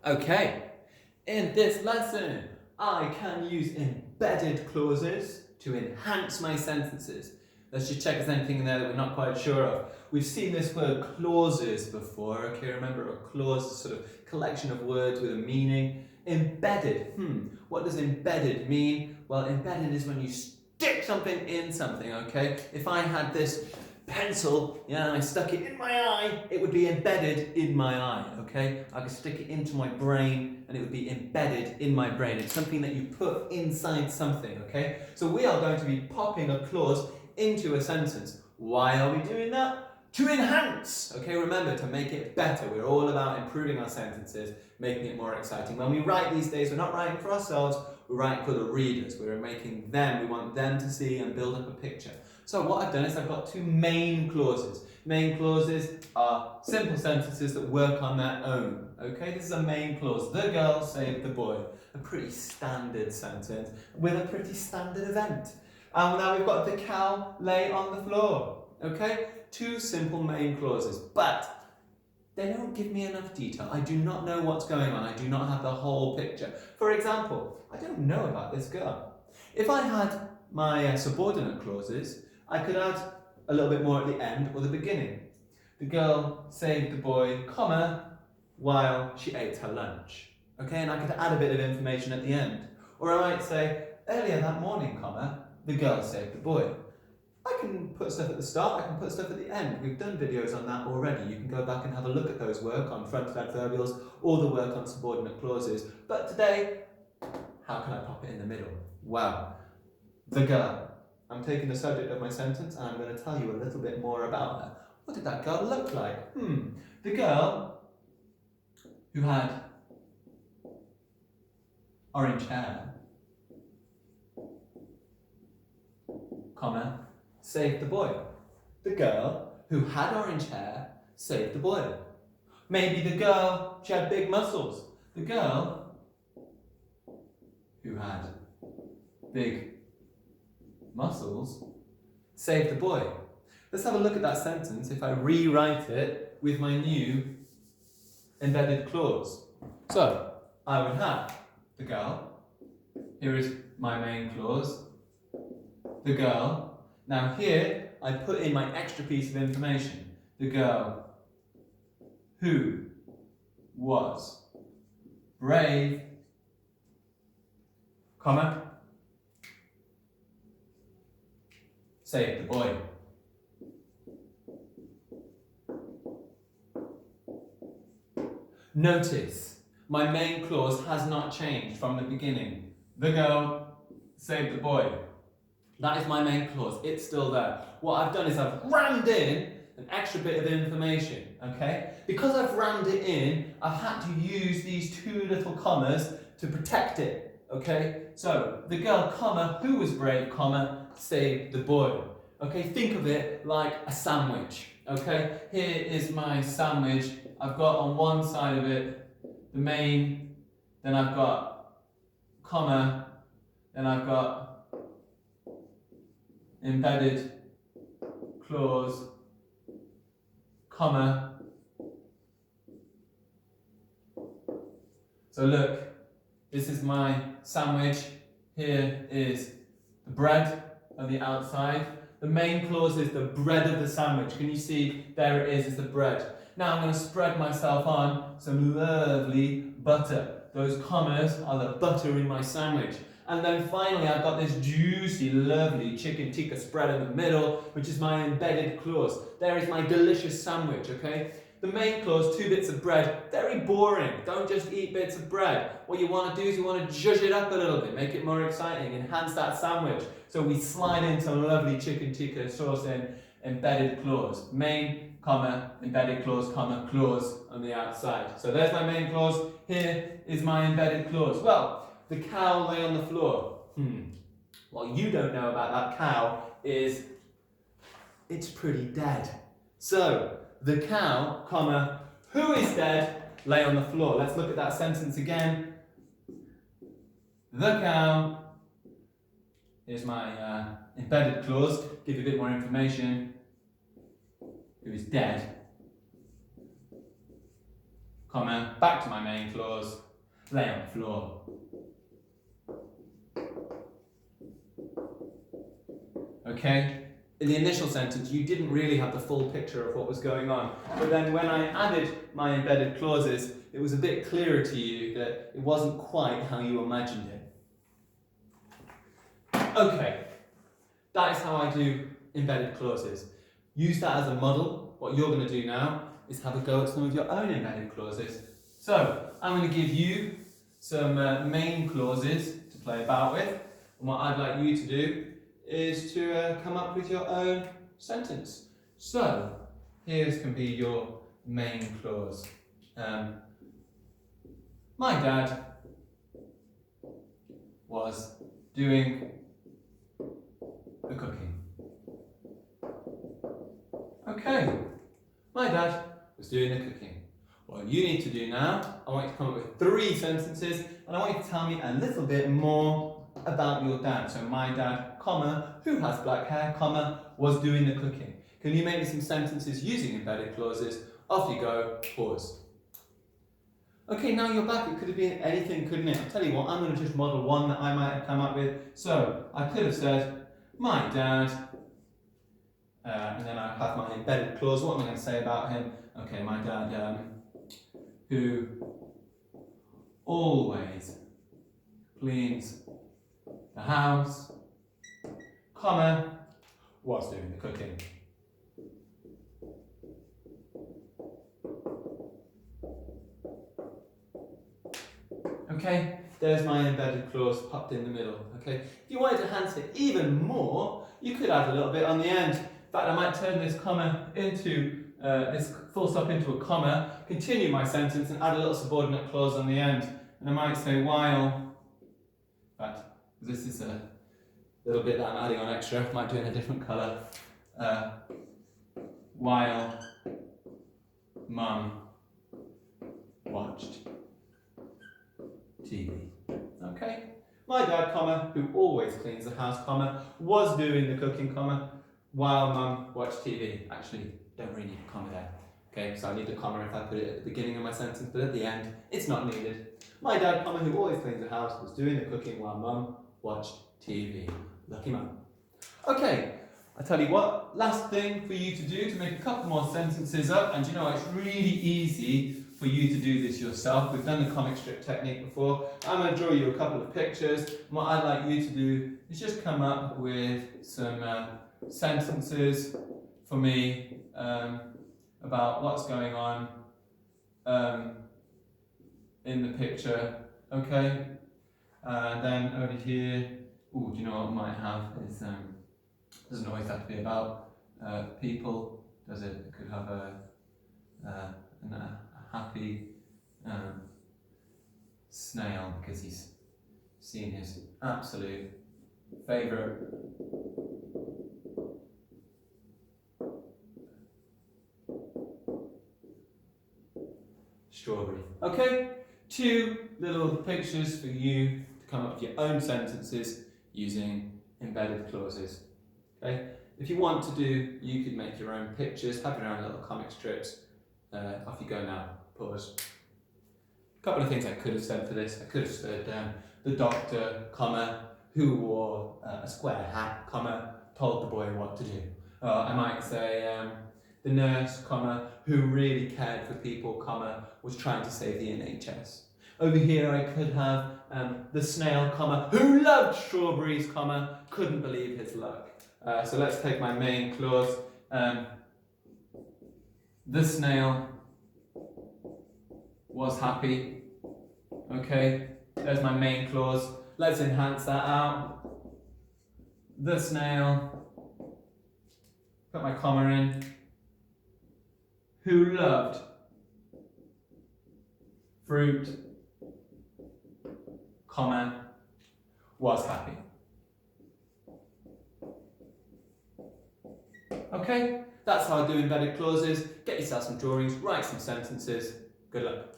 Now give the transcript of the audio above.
Okay, in this lesson, I can use embedded clauses to enhance my sentences. Let's just check if there's anything in there that we're not quite sure of. We've seen this word clauses before. Okay, remember a clause is sort of collection of words with a meaning. Embedded, what does embedded mean? Well, embedded is when you stick something in something, okay? If I had this pencil, and I stuck it in my eye, it would be embedded in my eye, okay? I could stick it into my brain and it would be embedded in my brain. It's something that you put inside something, okay? So we are going to be popping a clause into a sentence. Why are we doing that? To enhance, okay? Remember, to make it better. We're all about improving our sentences, making it more exciting. When we write these days, we're not writing for ourselves, we're writing for the readers. We're making them, we want them to see and build up a picture. So what I've done is I've got two main clauses. Main clauses are simple sentences that work on their own. Okay, this is a main clause. The girl saved the boy. A pretty standard sentence with a pretty standard event. And now we've got the cow lay on the floor. Okay, two simple main clauses, but they don't give me enough detail. I do not know what's going on. I do not have the whole picture. For example, I don't know about this girl. If I had my subordinate clauses, I could add a little bit more at the end or the beginning. The girl saved the boy, comma, while she ate her lunch. Okay, and I could add a bit of information at the end. Or I might say, earlier that morning, comma, the girl saved the boy. I can put stuff at the start, I can put stuff at the end. We've done videos on that already. You can go back and have a look at those work on fronted adverbials or the work on subordinate clauses. But today, how can I pop it in the middle? Well, the girl. I'm taking the subject of my sentence and I'm going to tell you a little bit more about her. What did that girl look like? The girl who had orange hair, comma, saved the boy. The girl who had orange hair saved the boy. Maybe the girl, she had big muscles. The girl who had big muscles saved the boy. Let's have a look at that sentence if I rewrite it with my new embedded clause. So, I would have the girl. Here is my main clause. The girl. Now here, I put in my extra piece of information. The girl who was brave, comma, saved the boy. Notice, my main clause has not changed from the beginning. The girl saved the boy. That is my main clause, it's still there. What I've done is I've rammed in an extra bit of information, okay? Because I've rammed it in, I've had to use these two little commas to protect it, okay? So, the girl, comma, who was brave, comma, saved the boy. Okay, think of it like a sandwich, okay? Here is my sandwich. I've got on one side of it the main, then I've got comma, then I've got embedded clause, comma. So look, this is my sandwich. Here is the bread on the outside. The main clause is the bread of the sandwich. Can you see? There it is, it's the bread. Now I'm going to spread myself on some lovely butter. Those commas are the butter in my sandwich. And then finally I've got this juicy, lovely chicken tikka spread in the middle, which is my embedded clause. There is my delicious sandwich, okay? The main clause, 2 bits of bread, very boring. Don't just eat bits of bread. What you want to do is you want to zhuzh it up a little bit, make it more exciting, enhance that sandwich. So we slide in some lovely chicken tikka sauce in, embedded clause. Main, comma, embedded clause, comma, clause on the outside. So there's my main clause. Here is my embedded clause. Well, the cow lay on the floor. What you don't know about that cow is it's pretty dead. So, the cow, comma, who is dead, lay on the floor. Let's look at that sentence again. The cow is my embedded clause. Give you a bit more information. Who is dead, comma, back to my main clause, lay on the floor. Okay? In the initial sentence, you didn't really have the full picture of what was going on. But then when I added my embedded clauses, it was a bit clearer to you that it wasn't quite how you imagined it. Okay, that is how I do embedded clauses. Use that as a model. What you're going to do now is have a go at some of your own embedded clauses. So, I'm going to give you some main clauses to play about with. And what I'd like you to do is to come up with your own sentence. So, here's can be your main clause. My dad was doing the cooking. Okay, my dad was doing the cooking. What you need to do now, I want you to come up with 3 sentences, and I want you to tell me a little bit more about your dad. So my dad, comma, who has black hair, comma, was doing the cooking. Can you make me some sentences using embedded clauses? Off you go, pause. Okay, now you're back. It could have been anything, couldn't it? I'll tell you what, I'm going to just model one that I might have come up with. So, I could have said, my dad, and then I have my embedded clause. What am I going to say about him? Okay, my dad, who always cleans the house, comma, was doing the cooking. Okay, there's my embedded clause popped in the middle. Okay, if you wanted to enhance it even more, you could add a little bit on the end. In fact, I might turn this comma into this full stop into a comma, continue my sentence, and add a little subordinate clause on the end. And I might say while. In fact, this is a little bit that I'm adding on extra. I might do it in a different colour. While Mum watched TV. Okay? My dad, comma, who always cleans the house, comma, was doing the cooking, comma, while Mum watched TV. Actually, don't really need a comma there. Okay, so I need a comma if I put it at the beginning of my sentence, but at the end, it's not needed. My dad, comma, who always cleans the house, was doing the cooking while Mum watched TV. Lucky Mum. Okay, I tell you what, last thing for you to do to make a couple more sentences up, and you know it's really easy for you to do this yourself. We've done the comic strip technique before. I'm going to draw you a couple of pictures. And what I'd like you to do is just come up with some sentences for me about what's going on in the picture. Okay? Then over here, do you know what I might have is doesn't always have to be about people, does it? It could have a happy snail because he's seen his absolute favourite strawberry. Okay, 2 little pictures for you to come up with your own sentences using embedded clauses. Okay, if you want to do, you could make your own pictures, have your own little comic strips. Off you go now. Pause. A couple of things I could have said for this. I could have said the doctor, comma, who wore a square hat, comma, told the boy what to do. I might say the nurse, comma, who really cared for people, comma, was trying to save the NHS. Over here I could have the snail, comma, who loved strawberries, comma, couldn't believe his luck. So let's take my main clause. The snail was happy. Okay, there's my main clause. Let's enhance that out. The snail, put my comma in, who loved fruit, comma, was happy. Okay, that's how I do embedded clauses. Get yourself some drawings, write some sentences. Good luck.